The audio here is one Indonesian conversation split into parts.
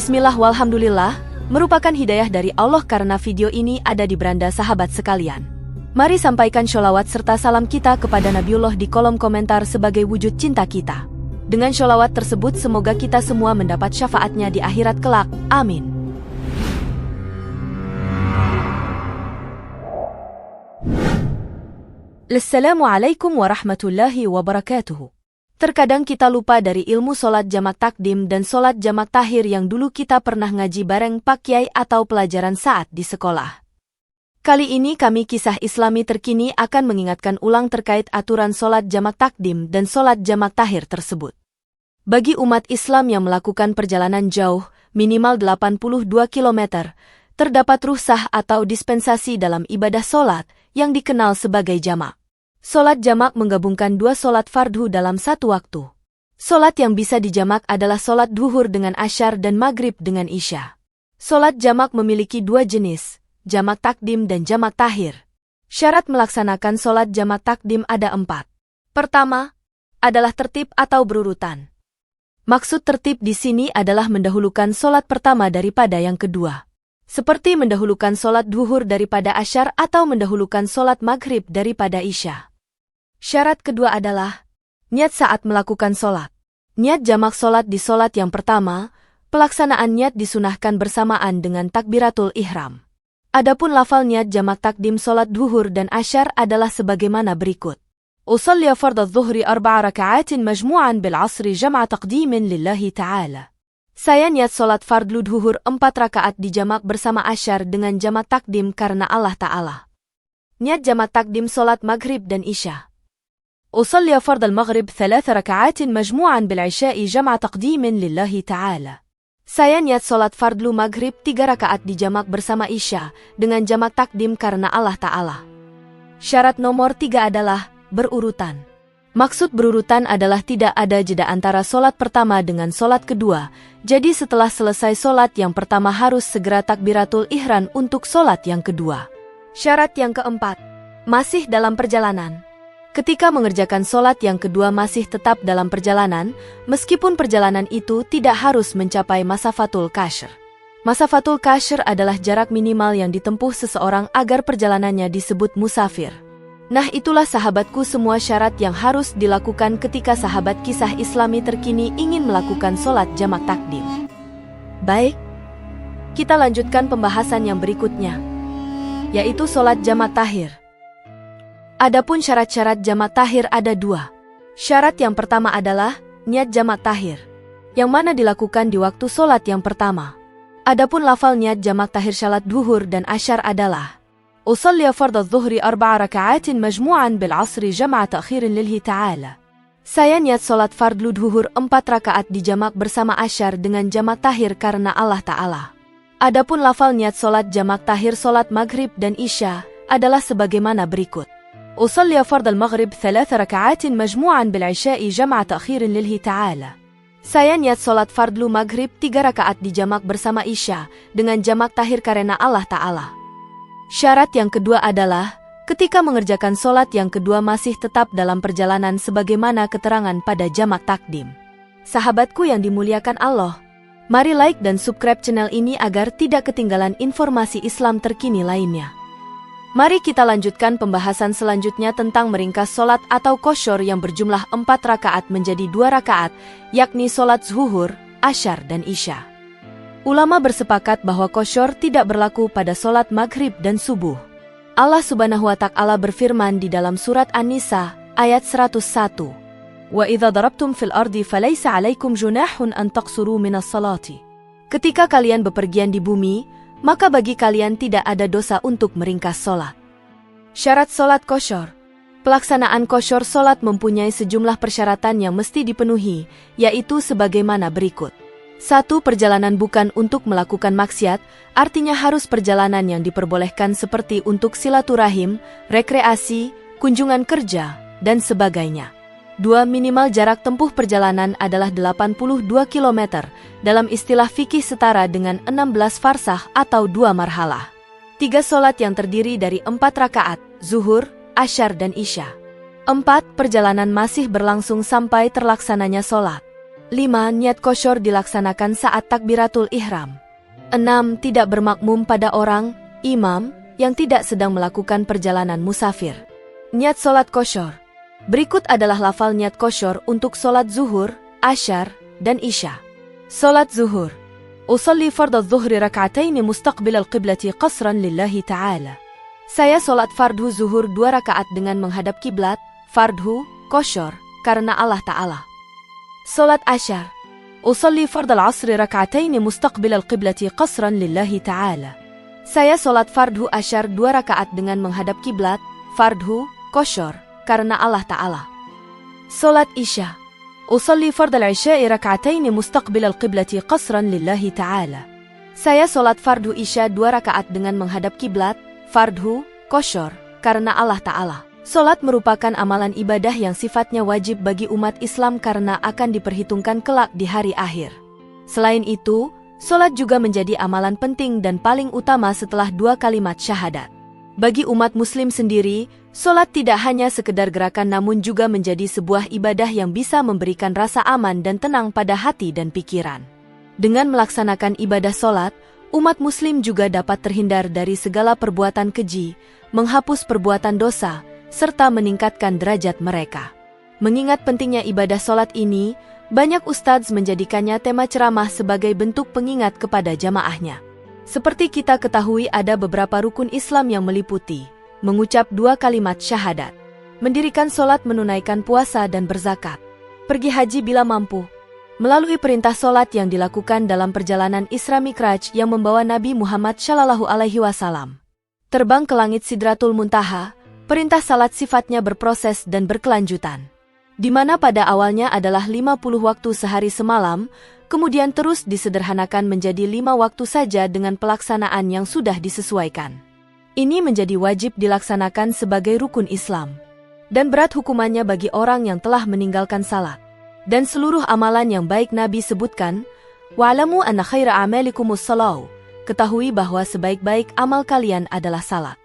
Bismillah walhamdulillah, merupakan hidayah dari Allah karena video ini ada di beranda sahabat sekalian. Mari sampaikan sholawat serta salam kita kepada Nabiullah di kolom komentar sebagai wujud cinta kita. Dengan sholawat tersebut semoga kita semua mendapat syafaatnya di akhirat kelak. Amin. Assalamualaikum warahmatullahi wabarakatuh. Terkadang kita lupa dari ilmu solat jamak takdim dan solat jamak takhir yang dulu kita pernah ngaji bareng Pak Kiai atau pelajaran saat di sekolah. Kali ini kami kisah Islami terkini akan mengingatkan ulang terkait aturan solat jamak takdim dan solat jamak takhir tersebut. Bagi umat Islam yang melakukan perjalanan jauh, minimal 82 km, terdapat rukhsah atau dispensasi dalam ibadah solat yang dikenal sebagai jamak. Solat jamak menggabungkan dua solat fardhu dalam satu waktu. Solat yang bisa dijamak adalah solat duhur dengan asyar dan maghrib dengan isya. Solat jamak memiliki dua jenis, jamak takdim dan jamak takhir. Syarat melaksanakan solat jamak takdim ada 4. Pertama, adalah tertib atau berurutan. Maksud tertib di sini adalah mendahulukan solat pertama daripada yang kedua. Seperti mendahulukan solat duhur daripada asyar atau mendahulukan solat maghrib daripada isya. Syarat kedua adalah niat saat melakukan solat. Niat jamak solat di solat yang pertama, pelaksanaan niat disunahkan bersamaan dengan takbiratul ihram. Adapun lafal niat jamak takdim solat duhur dan asyar adalah sebagaimana berikut. Usalli fardadh dhuhri 4 raka'atin majmu'an bil 'asri jam'a taqdimin lillahi ta'ala. Saya niat solat fardhu duhur 4 rakaat dijamak bersama asyar dengan jamak takdim karena Allah Ta'ala. Niat jamak takdim solat maghrib dan isya. أصلي فرض المغرب 3 ركعات مجموعا بالعشاء جمع تقديم لله تعالى. Saya niat solat fardhu maghrib 3 rakaat dijamak bersama isya dengan jamak takdim karena Allah Ta'ala. Syarat nomor 3 adalah berurutan. Maksud berurutan adalah tidak ada jeda antara solat pertama dengan solat kedua, jadi setelah selesai solat yang pertama harus segera takbiratul ihram untuk solat yang kedua. Syarat yang keempat, masih dalam perjalanan. Ketika mengerjakan solat yang kedua masih tetap dalam perjalanan, meskipun perjalanan itu tidak harus mencapai masafatul qashr. Masafatul qashr adalah jarak minimal yang ditempuh seseorang agar perjalanannya disebut musafir. Nah itulah sahabatku semua syarat yang harus dilakukan ketika sahabat kisah Islami terkini ingin melakukan solat jamak takdim. Baik, kita lanjutkan pembahasan yang berikutnya, yaitu solat jamak takhir. Adapun syarat-syarat jamak takhir ada 2. Syarat yang pertama adalah niat jamak takhir, yang mana dilakukan di waktu solat yang pertama. Adapun lafal niat jamak takhir salat duhur dan asyar adalah Usalli fardadh dhuhri 4 raka'atin majmu'an bil 'asri jam'a ta'khirin lillahi ta'ala. Saya niat solat fardhu duhur 4 rakaat dijamak bersama asyar dengan jamak takhir karena Allah Ta'ala. Adapun lafal niat solat jamak takhir solat maghrib dan isya adalah sebagaimana berikut. أصلي فرض المغرب 3 ركعات مجموعا بالعشاء جمع تأخير لله تعالى. Saya niat solat fardhu maghrib 3 rakaat dijamak bersama isya dengan jamak takhir karena Allah Ta'ala. Syarat yang kedua adalah ketika mengerjakan solat yang kedua masih tetap dalam perjalanan sebagaimana keterangan pada jamak takdim. Sahabatku yang dimuliakan Allah, mari like dan subscribe channel ini agar tidak ketinggalan informasi Islam terkini lainnya. Mari kita lanjutkan pembahasan selanjutnya tentang meringkas solat atau qosyur yang berjumlah 4 rakaat menjadi 2 rakaat, yakni solat zuhur, asyar dan isya. Ulama bersepakat bahwa qosyur tidak berlaku pada solat maghrib dan subuh. Allah Subhanahu wa Ta'ala berfirman di dalam surat An-Nisa ayat 101. Wa idza darabtum fil ardi falaysa 'alaikum junahun an taqsuru minas salati. Ketika kalian bepergian di bumi, maka bagi kalian tidak ada dosa untuk meringkas solat. Syarat solat qosyur. Pelaksanaan qosyur solat mempunyai sejumlah persyaratan yang mesti dipenuhi, yaitu sebagaimana berikut. 1. Perjalanan bukan untuk melakukan maksiat, artinya harus perjalanan yang diperbolehkan seperti untuk silaturahim, rekreasi, kunjungan kerja, dan sebagainya. 2. Minimal jarak tempuh perjalanan adalah 82 km, dalam istilah fikih setara dengan 16 farsah atau 2 marhalah. 3. Solat yang terdiri dari 4 rakaat, zuhur, asyar dan isya. 4. Perjalanan masih berlangsung sampai terlaksananya solat. 5. Niat kosyur dilaksanakan saat takbiratul ihram. 6. Tidak bermakmum pada orang, imam, yang tidak sedang melakukan perjalanan musafir. Niat solat kosyur. Berikut adalah lafal niat kosyur untuk solat zuhur, asyar, dan isya. Solat zuhur. Usalli fardhu zuhri rak'ataini mustaqbil al-qiblati qasran lillahi ta'ala. Saya solat fardhu zuhur 2 rakaat dengan menghadap kiblat, fardhu, kosyur, karena Allah Ta'ala. Solat asyar. Usalli fardhu al-asri rak'ataini mustaqbil al-qiblati qasran lillahi ta'ala. Saya solat fardhu asyar 2 rakaat dengan menghadap kiblat, fardhu, kosyur, karena Allah Ta'ala. Solat isya. Usalli fardhu al-isya'i rak'ataini mustaqbil al-qiblati qasran lillahi ta'ala. Saya solat fardhu isya 2 rakaat dengan menghadap kiblat, fardhu, kosyur, karena Allah Ta'ala. Solat merupakan amalan ibadah yang sifatnya wajib bagi umat Islam karena akan diperhitungkan kelak di hari akhir. Selain itu, solat juga menjadi amalan penting dan paling utama setelah 2 kalimat syahadat. Bagi umat muslim sendiri, solat tidak hanya sekedar gerakan namun juga menjadi sebuah ibadah yang bisa memberikan rasa aman dan tenang pada hati dan pikiran. Dengan melaksanakan ibadah solat, umat muslim juga dapat terhindar dari segala perbuatan keji, menghapus perbuatan dosa, serta meningkatkan derajat mereka. Mengingat pentingnya ibadah solat ini, banyak ustadz menjadikannya tema ceramah sebagai bentuk pengingat kepada jamaahnya. Seperti kita ketahui ada beberapa rukun Islam yang meliputi mengucap 2 kalimat syahadat, mendirikan solat, menunaikan puasa dan berzakat, pergi haji bila mampu, melalui perintah solat yang dilakukan dalam perjalanan Isra Mi'raj yang membawa Nabi Muhammad SAW terbang ke langit Sidratul Muntaha. Perintah salat sifatnya berproses dan berkelanjutan, di mana pada awalnya adalah 50 waktu sehari semalam, kemudian terus disederhanakan menjadi 5 waktu saja dengan pelaksanaan yang sudah disesuaikan. Ini menjadi wajib dilaksanakan sebagai rukun Islam, dan berat hukumannya bagi orang yang telah meninggalkan salat. Dan seluruh amalan yang baik Nabi sebutkan, wa'lamu anna khaira a'malikumus shalah, ketahui bahwa sebaik-baik amal kalian adalah salat.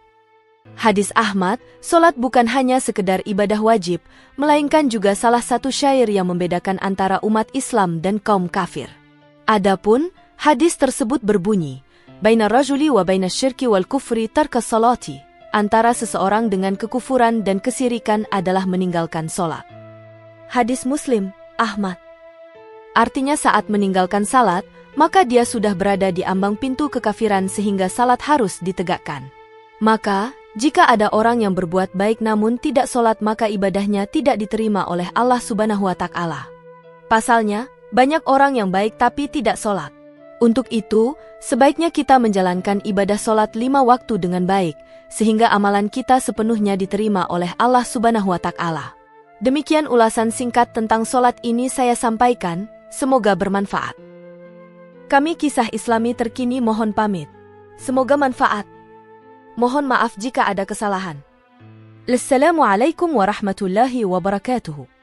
Hadis Ahmad, solat bukan hanya sekedar ibadah wajib, melainkan juga salah satu syair yang membedakan antara umat Islam dan kaum kafir. Adapun, hadis tersebut berbunyi, Baina rajuli wa baina syirki wal kufri tarka salati, antara seseorang dengan kekufuran dan kesirikan adalah meninggalkan solat. Hadis Muslim, Ahmad. Artinya saat meninggalkan salat, maka dia sudah berada di ambang pintu kekafiran sehingga salat harus ditegakkan. Maka, jika ada orang yang berbuat baik namun tidak solat maka ibadahnya tidak diterima oleh Allah Subhanahu wa Ta'ala. Pasalnya, banyak orang yang baik tapi tidak solat. Untuk itu, sebaiknya kita menjalankan ibadah solat 5 waktu dengan baik, sehingga amalan kita sepenuhnya diterima oleh Allah Subhanahu wa Ta'ala. Demikian ulasan singkat tentang solat ini saya sampaikan, semoga bermanfaat. Kami Kisah Islami Terkini mohon pamit. Semoga manfaat. Mohon maaf jika ada kesalahan. Assalamualaikum warahmatullahi wabarakatuh.